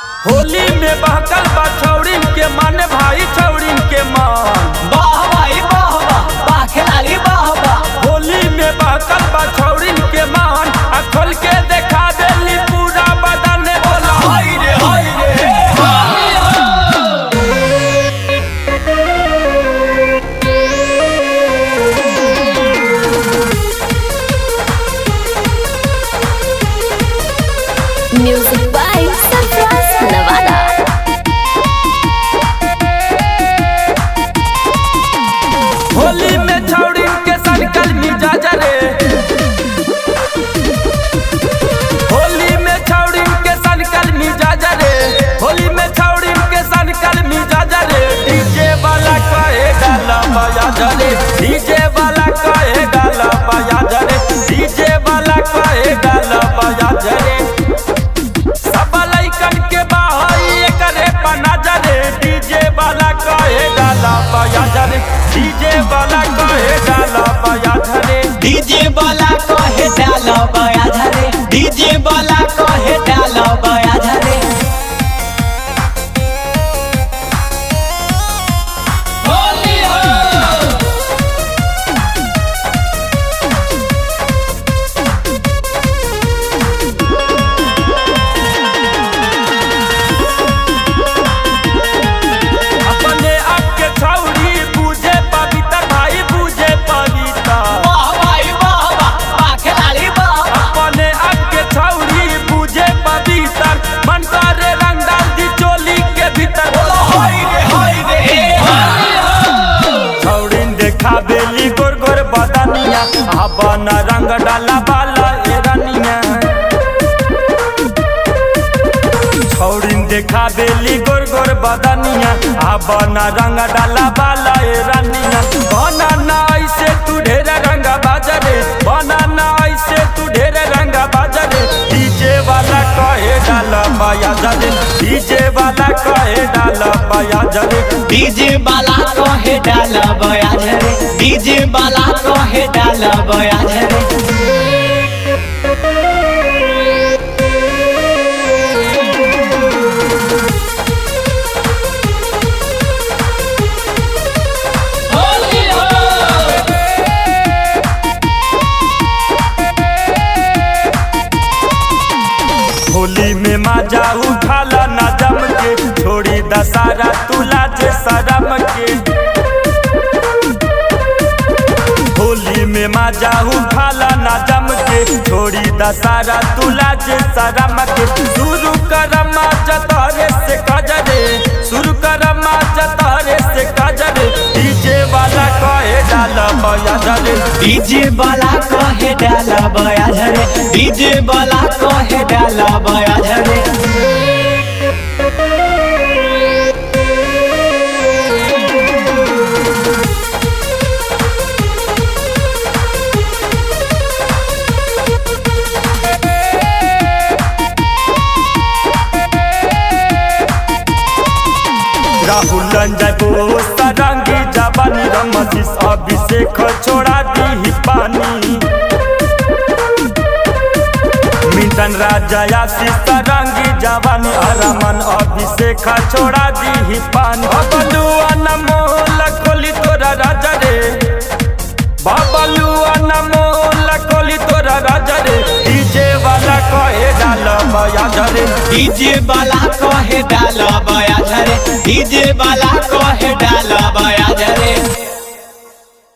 होली में बहकल बा छौड़िन के मन भाई छौड़िन के मन वाह भाई वाह वाह वाह खिलाड़ी वाह वाह। होली में बहकल बा छौड़िन के मन आ खोल के देखा देली पूरा बदन बोला हाय रे हाय रे Music by Surprise Nevada. Holi में छौड़िन के सनकल मिजाज रे होली में छौड़िन के सनकल मिजाज रे होली में छौड़िन के सनकल मिजाज रे डीजे वाला कहे डाला बजाज रे डीजे वाला कहे डाला बजाज रे डीजे वाला कहे डाला बजाज रे सब लइकन के बाहई करे पनाज रे डीजे वाला कहे डाला बजाज रे डीजे वाला कहे डाला बजाज रे डीजे वाला कहे डालो बया झरे डीजे वाला कहे डालो बया झरे। होली हो अपने आप के छौरी बूझे पवित्र भाई बूझे पवित्र वाह भाई वाह वाह वाह खिलाड़ी वाह वाह। अपने आप के छौरी बूझे पवित्र मन करे रंग डाल दी चोली के भीतर बोलो हाय रे हाय रे छौड़िन देखा बेली गोर गोर बदनिया अपन रंग डाला बाला ए रनिया छौड़िन देखा बेली गोर गोर बदनिया अपन रंग डाला बाला ए रनिया बना ना ऐसे तू ढेर रंग बाजरे बना ना ऐसे तू ढेर रंग बाजरे डीजे वाला कहे डाला पाया जरे डीजे वाला कहे डाला पाया जरे डीजे वाला कहे डालो बया झरे डीजे वाला कहे डालो बया झरे। होली हो होली में मजा उठाला ना जम के छोड़ी दशहरा तुला जे शरम के होली में मजा उठाला ना जम के छोड़ी दशहरा तुला जे शरम के शुरू करमा जतरे से कजरे शुरू करमा जतरे से कजरे डीजे वाला कहे डाला बया जरे डीजे वाला कहे डालो बया झरे डीजे वाला कहे डालो बया झरे। राहुल रंजय बोस सरंगी जवानी रमशीष अभिषेक छोड़ा दी पानी मिंटन राजा आशीष सरंगी जवानी अरमन अभिषेक छोड़ा दी पानी बबलुआ नमोल खोली तोरा राजा रे बबलुआ नमोल खोली तोरा राजा रे डीजे वाला कहे डाला बया जरे डीजे वाला कहे डालो बया झरे डीजे वाला कहे